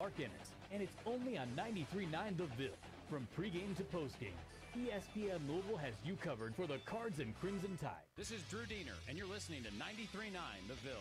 Park in it, and it's only on 93.9 The Ville. From pregame to postgame, ESPN Louisville has you covered for the Cards and Crimson Tide. This is Drew Diener, and you're listening to 93.9 The Ville.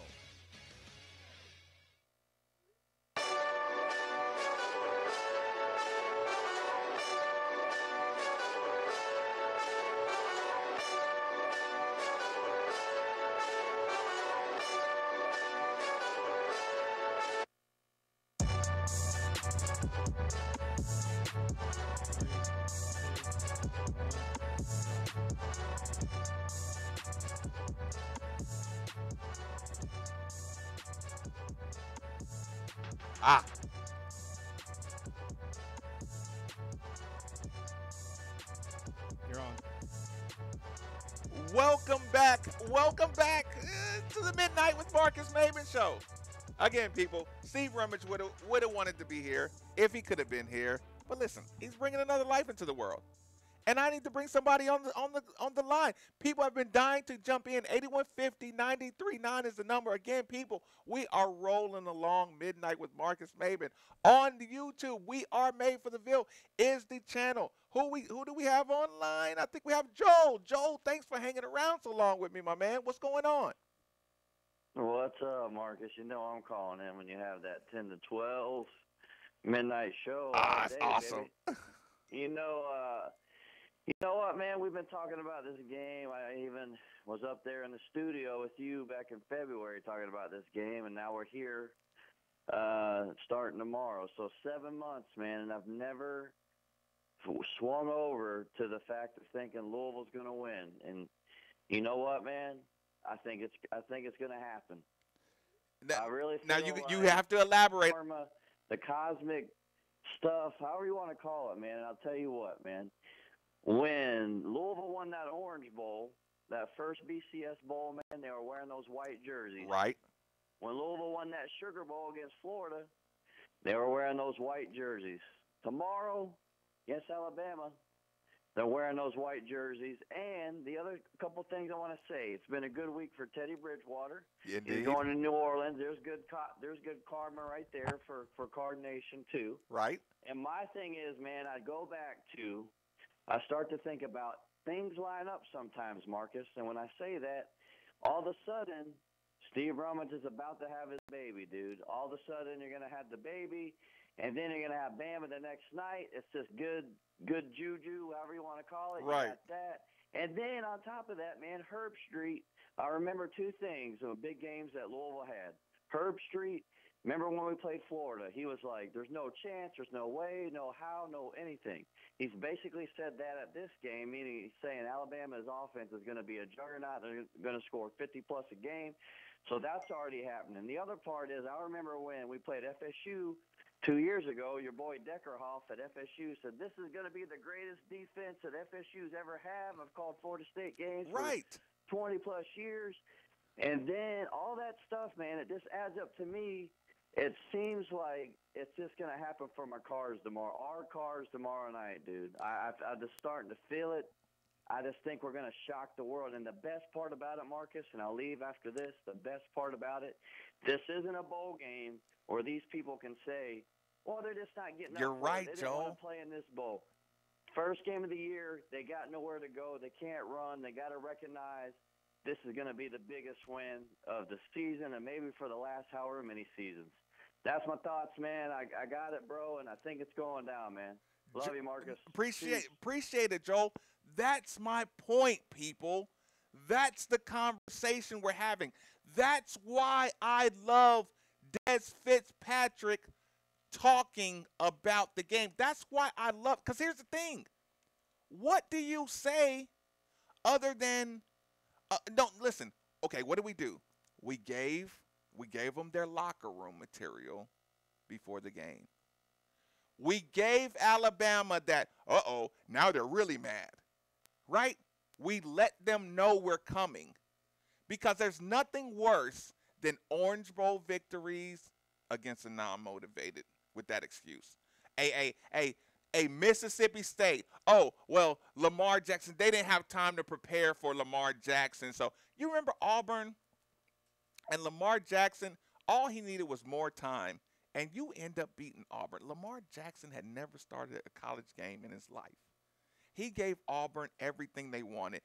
You're on. Welcome back to the Midnight with Marcus Maven show. Again, people, Steve Rummage would have wanted to be here if he could have been here. But listen, he's bringing another life into the world. And I need to bring somebody on the line. People have been dying to jump in. 8150-93.9 is the number. Again, people, we are rolling along Midnight with Marcus Maven. On YouTube, We Are Made for the Ville is the channel. Who do we have online? I think we have Joel. Joel, thanks for hanging around so long with me, my man. What's going on? What's up, Marcus? You know I'm calling in when you have that 10 to 12 midnight show. That's awesome. You know what, man? We've been talking about this game. I even was up there in the studio with you back in February talking about this game, and now we're here starting tomorrow. So 7 months, man, and I've never swung over to the fact of thinking Louisville's going to win. And you know what, man? I think it's going to happen. Now, I really feel now you have to elaborate. Karma, the cosmic stuff, however you want to call it, man. And I'll tell you what, man. When Louisville won that Orange Bowl, that first BCS Bowl, man, they were wearing those white jerseys. Right. When Louisville won that Sugar Bowl against Florida, they were wearing those white jerseys. Tomorrow, against Alabama, they're wearing those white jerseys. And the other couple things I want to say, it's been a good week for Teddy Bridgewater. Indeed. He's going to New Orleans. There's good karma right there for Card Nation, too. Right. And my thing is, man, I start to think about things line up sometimes, Marcus. And when I say that, all of a sudden, Steve Rummage is about to have his baby, dude. All of a sudden, you're going to have the baby, and then you're going to have Bama the next night. It's just good juju, however you want to call it. Right. You got that. And then on top of that, man, Herb Street, I remember two things of big games that Louisville had. Herb Street, remember when we played Florida? He was like, there's no chance, there's no way, no how, no anything. He's basically said that at this game, meaning he's saying Alabama's offense is going to be a juggernaut. They're going to score 50-plus a game. So that's already happening. The other part is I remember when we played FSU 2 years ago, your boy Deckerhoff at FSU said, this is going to be the greatest defense that FSU's ever had. I've called Florida State games for 20-plus years. And then all that stuff, man, it just adds up to me. It seems like it's just going to happen for my Cards tomorrow. Our Cards tomorrow night, dude. I'm just starting to feel it. I just think we're going to shock the world. And the best part about it, Marcus, and I'll leave after this, the best part about it, this isn't a bowl game where these people can say, well, they're just not getting You're up. right, They didn't Joe. want to play in this bowl. First game of the year, they got nowhere to go. They can't run. They got to recognize this is going to be the biggest win of the season and maybe for the last however many seasons. That's my thoughts, man. I got it, bro, and I think it's going down, man. Love you, Marcus. Appreciate it, Joel. That's my point, people. That's the conversation we're having. That's why I love Des Fitzpatrick talking about the game. That's why I love, because here's the thing. What do you say other than, don't listen. Okay, what do? We gave them their locker room material before the game. We gave Alabama that, now they're really mad, right? We let them know we're coming because there's nothing worse than Orange Bowl victories against the non-motivated with that excuse. A Mississippi State, Lamar Jackson, they didn't have time to prepare for Lamar Jackson. So you remember Auburn and Lamar Jackson, all he needed was more time and you end up beating Auburn. Lamar Jackson had never started a college game in his life. He gave Auburn everything they wanted.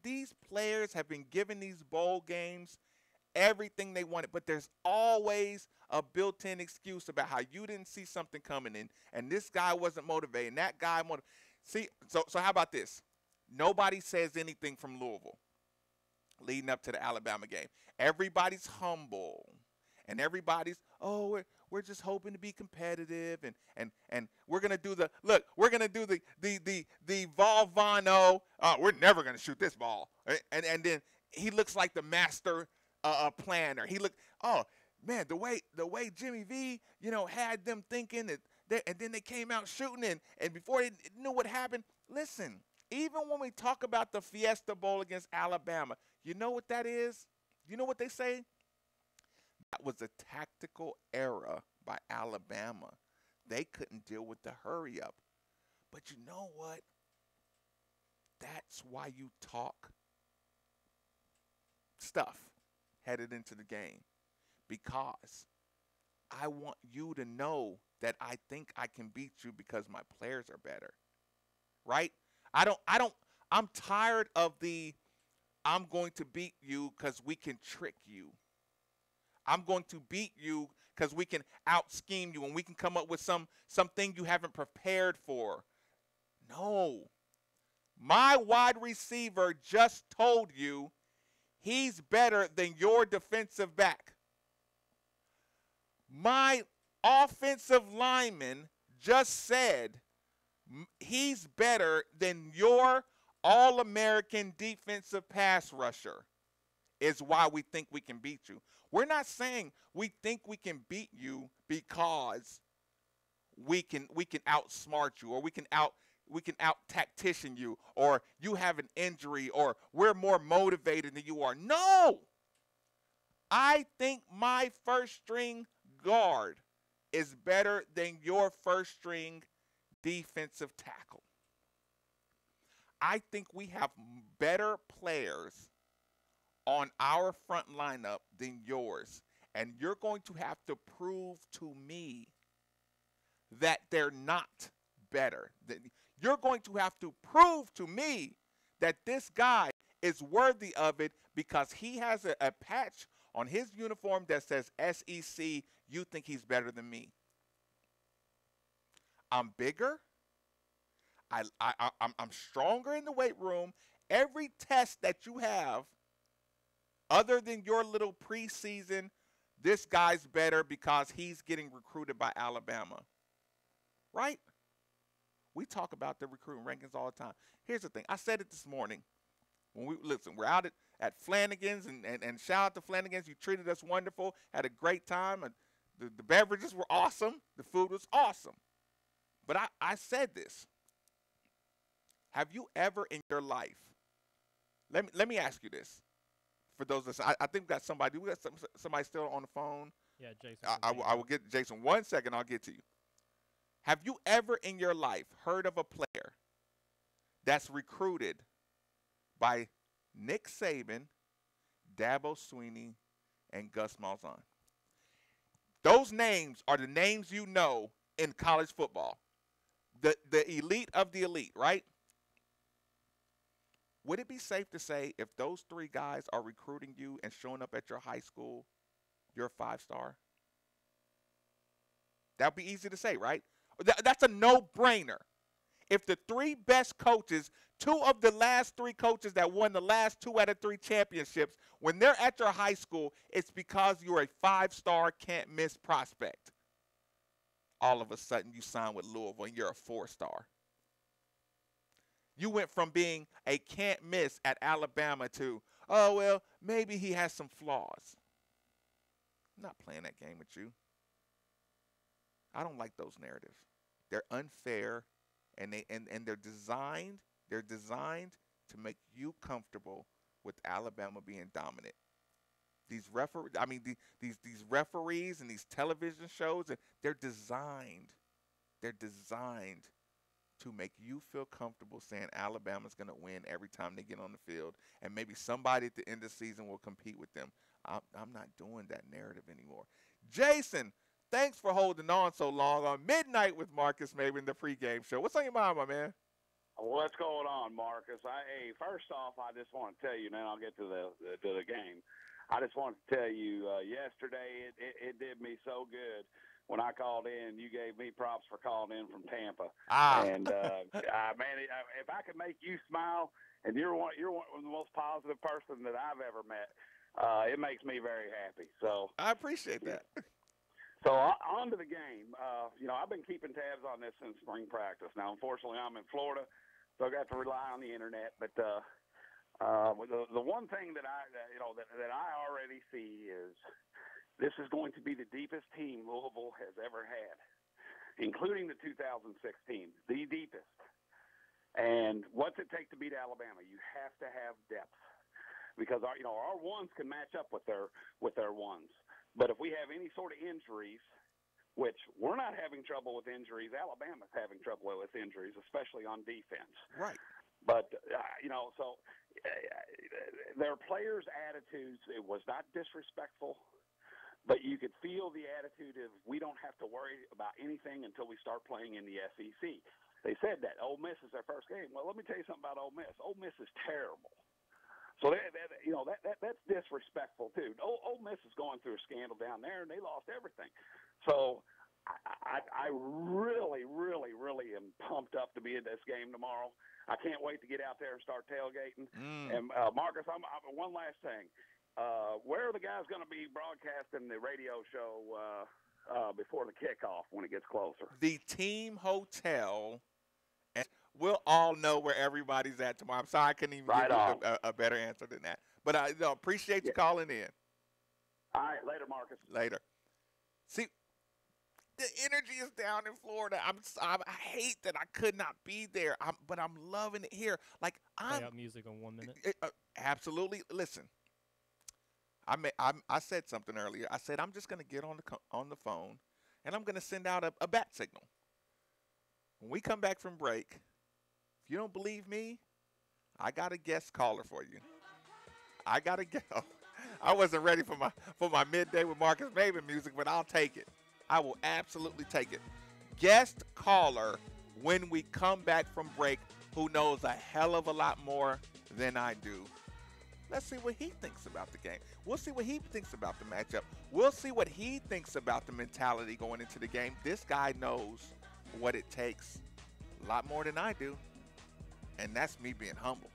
These players have been given these bowl games everything they wanted, but there's always a built-in excuse about how you didn't see something coming in, and this guy wasn't motivated, and that guy motivated. See, so how about this? Nobody says anything from Louisville leading up to the Alabama game. Everybody's humble, and everybody's, we're just hoping to be competitive, and we're gonna do the Volvano. We're never gonna shoot this ball, and then he looks like the master planner. He looked, oh man, the way Jimmy V, had them thinking that, and then they came out shooting, and before they knew what happened. Listen, even when we talk about the Fiesta Bowl against Alabama, you know what that is? You know what they say? That was a tactical error by Alabama. They couldn't deal with the hurry up. But you know what? That's why you talk stuff headed into the game, because I want you to know that I think I can beat you because my players are better, right? I'm tired of I'm going to beat you because we can trick you. I'm going to beat you because we can out-scheme you and we can come up with something you haven't prepared for. No. My wide receiver just told you he's better than your defensive back. My offensive lineman just said he's better than your All-American defensive pass rusher, is why we think we can beat you. We're not saying we think we can beat you because we can outsmart you, or we can out tactician you, or you have an injury, or we're more motivated than you are. No! I think my first string guard is better than your first string defensive tackle. I think we have better players on our front lineup than yours, and you're going to have to prove to me that they're not better. You're going to have to prove to me that this guy is worthy of it because he has a patch on his uniform that says SEC. You think he's better than me. I'm bigger. I'm stronger in the weight room. Every test that you have, other than your little preseason, this guy's better because he's getting recruited by Alabama. Right? We talk about the recruiting rankings all the time. Here's the thing. I said it this morning. We're out at Flanagan's, and shout out to Flanagan's. You treated us wonderful. Had a great time. The beverages were awesome. The food was awesome. But I said this. Have you ever in your life, let me ask you this. For those that I think we got somebody still on the phone. Yeah, Jason. I will get Jason 1 second. I'll get to you. Have you ever in your life heard of a player that's recruited by Nick Saban, Dabo Swinney, and Gus Malzahn? Those names are the names you know in college football. The elite of the elite, right? Would it be safe to say if those three guys are recruiting you and showing up at your high school, you're a 5-star? That would be easy to say, right? That's a no-brainer. If the three best coaches, two of the last three coaches that won the last 2 out of 3 championships, when they're at your high school, it's because you're a 5-star can't-miss prospect. All of a sudden, you sign with Louisville and you're a 4-star. You went from being a can't-miss at Alabama to, oh, well, maybe he has some flaws. I'm not playing that game with you. I don't like those narratives. They're unfair, and they're designed to make you comfortable with Alabama being dominant. These referees and these television shows, they're designed to make you feel comfortable saying Alabama's going to win every time they get on the field, and maybe somebody at the end of the season will compete with them. I'm not doing that narrative anymore. Jason, thanks for holding on so long on Midnight with Marcus Maven, the pregame show. What's on your mind, my man? What's going on, Marcus? Hey, first off, I just want to tell you, and then I'll get to the game. I just want to tell you, yesterday it did me so good when I called in. You gave me props for calling in from Tampa. And man, if I could make you smile, and you're one of the most positive person that I've ever met, it makes me very happy. So I appreciate that. So on to the game. I've been keeping tabs on this since spring practice. Now, unfortunately, I'm in Florida, so I got to rely on the internet. But the one thing that I already see is this is going to be the deepest team Louisville has ever had, including the 2006 team, the deepest. And what's it take to beat Alabama? You have to have depth, because our ones can match up with their ones. But if we have any sort of injuries, which we're not having trouble with injuries, Alabama's having trouble with injuries, especially on defense. Right. But so their players' attitudes, it was not disrespectful, but you could feel the attitude of, we don't have to worry about anything until we start playing in the SEC. They said that Ole Miss is their first game. Well, let me tell you something about Ole Miss. Ole Miss is terrible. So that's disrespectful too. Ole Miss is going through a scandal down there, and they lost everything. So I really, really, really am pumped up to be in this game tomorrow. I can't wait to get out there and start tailgating. And Marcus, I'm one last thing. Where are the guys going to be broadcasting the radio show before the kickoff when it gets closer? The team hotel. And we'll all know where everybody's at tomorrow. I'm sorry I couldn't even give you a better answer than that. But I appreciate you calling in. All right, later, Marcus. Later. See, the energy is down in Florida. I hate that I could not be there, but I'm loving it here. Like, Play out music in 1 minute. Absolutely. Listen, I said something earlier. I said I'm just going to get on the phone, and I'm going to send out a bat signal. When we come back from break, if you don't believe me, I got a guest caller for you. I got to go. I wasn't ready for my midday with Marcus Maven music, but I'll take it. I will absolutely take it. Guest caller when we come back from break, who knows a hell of a lot more than I do. Let's see what he thinks about the game. We'll see what he thinks about the matchup. We'll see what he thinks about the mentality going into the game. This guy knows what it takes a lot more than I do, and that's me being humble.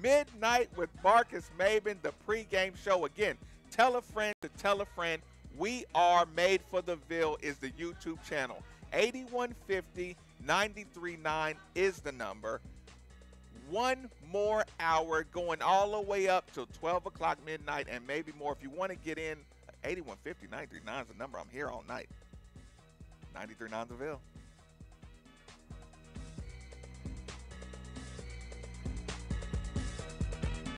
Midnight with Marcus Maven, the pregame show. Again, tell a friend to tell a friend. We Are Made for the Ville is the YouTube channel. 8150 939 is the number. One more hour going all the way up till 12 o'clock midnight and maybe more. If you want to get in, 8150 939 is the number. I'm here all night. 93.9 The Ville.